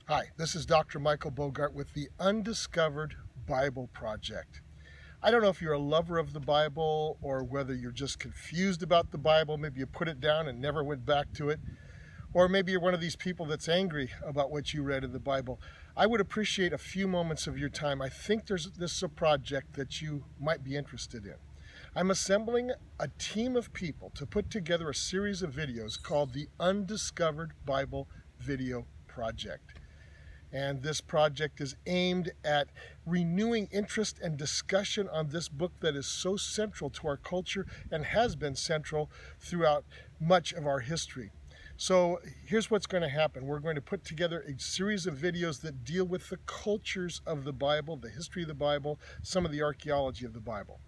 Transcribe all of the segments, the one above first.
Hi, this is Dr. Michael Bogart with the Undiscovered Bible Project. I don't know if you're a lover of the Bible or whether you're just confused about the Bible. Maybe you put it down and never went back to it. Or maybe you're one of these people that's angry about what you read in the Bible. I would appreciate a few moments of your time. I think this is a project that you might be interested in. I'm assembling a team of people to put together a series of videos called the Undiscovered Bible Video Project. And this project is aimed at renewing interest and discussion on this book that is so central to our culture and has been central throughout much of our history. So here's what's going to happen. We're going to put together a series of videos that deal with the cultures of the Bible, the history of the Bible, some of the archaeology of the Bible.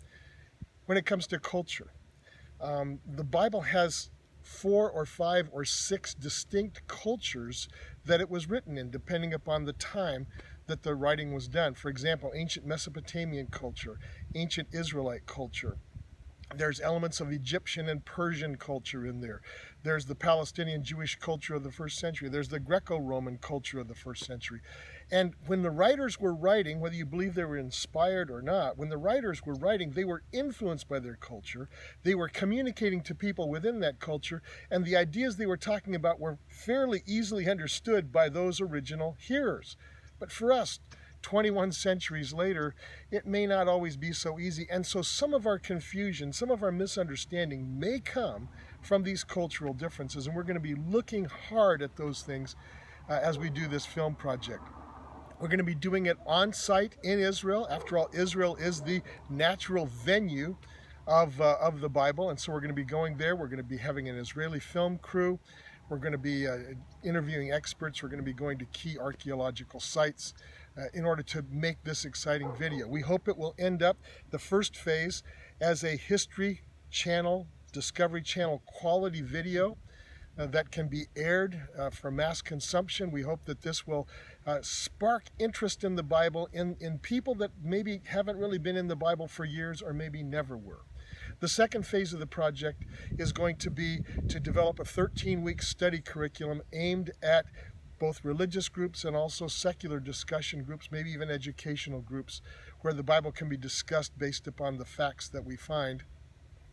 When it comes to culture, the Bible has 4 or 5 or 6 distinct cultures that it was written in, depending upon the time that the writing was done. For example, ancient Mesopotamian culture, ancient Israelite culture. There's elements of Egyptian and Persian culture in there. There's the Palestinian Jewish culture of the first century. There's the Greco-Roman culture of the first century. And when the writers were writing, whether you believe they were inspired or not, when the writers were writing, they were influenced by their culture. They were communicating to people within that culture, and the ideas they were talking about were fairly easily understood by those original hearers. But for us, 21 centuries later, it may not always be so easy. And so some of our confusion, some of our misunderstanding may come from these cultural differences. And we're going to be looking hard at those things as we do this film project. We're going to be doing it on site in Israel. After all, Israel is the natural venue of the Bible. And so we're going to be going there. We're going to be having an Israeli film crew. We're going to be interviewing experts. We're going to be going to key archaeological sites in order to make this exciting video. We hope it will end up, the first phase, as a History Channel, Discovery Channel quality video that can be aired for mass consumption. We hope that this will spark interest in the Bible in people that maybe haven't really been in the Bible for years or maybe never were. The second phase of the project is going to be to develop a 13-week study curriculum aimed at both religious groups and also secular discussion groups, maybe even educational groups, where the Bible can be discussed based upon the facts that we find.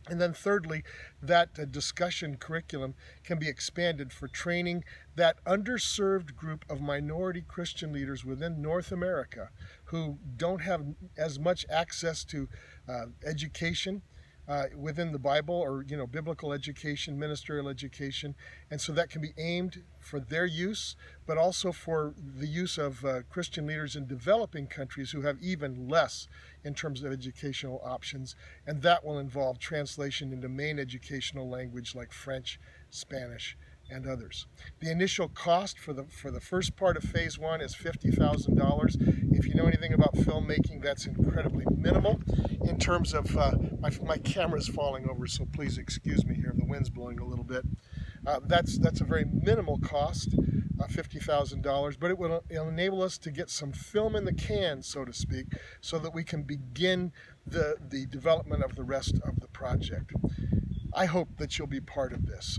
And then thirdly, that discussion curriculum can be expanded for training that underserved group of minority Christian leaders within North America who don't have as much access to education within the Bible, or biblical education, ministerial education. And so that can be aimed for their use, but also for the use of Christian leaders in developing countries who have even less in terms of educational options. And that will involve translation into main educational language like French, Spanish, and others. The initial cost for the first part of phase 1 is $50,000. If you know anything about filmmaking, that's incredibly minimal. In terms of my camera's falling over, so please excuse me here. The wind's blowing a little bit. That's a very minimal cost, $50,000, but it will enable us to get some film in the can, so to speak, so that we can begin the development of the rest of the project. I hope that you'll be part of this.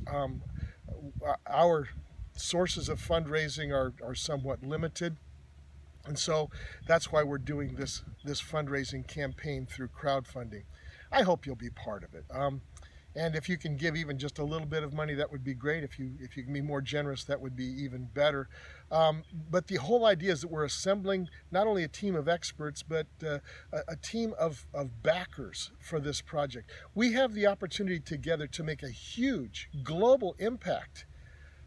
Our sources of fundraising are somewhat limited, and so that's why we're doing this fundraising campaign through crowdfunding. I hope you'll be part of it. And if you can give even just a little bit of money, that would be great. If you can be more generous, that would be even better. But the whole idea is that we're assembling not only a team of experts, but a team of backers for this project. We have the opportunity together to make a huge global impact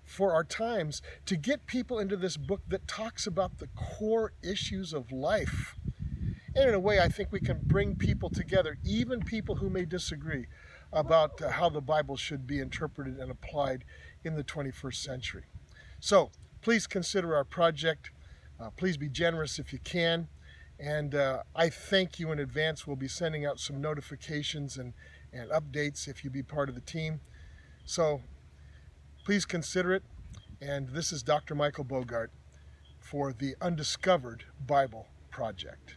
for our times, to get people into this book that talks about the core issues of life. And in a way, I think we can bring people together, even people who may disagree, about how the Bible should be interpreted and applied in the 21st century. So please consider our project. Please be generous if you can. And I thank you in advance. We'll be sending out some notifications and updates if you be part of the team. So please consider it. And this is Dr. Michael Bogart for the Undiscovered Bible Project.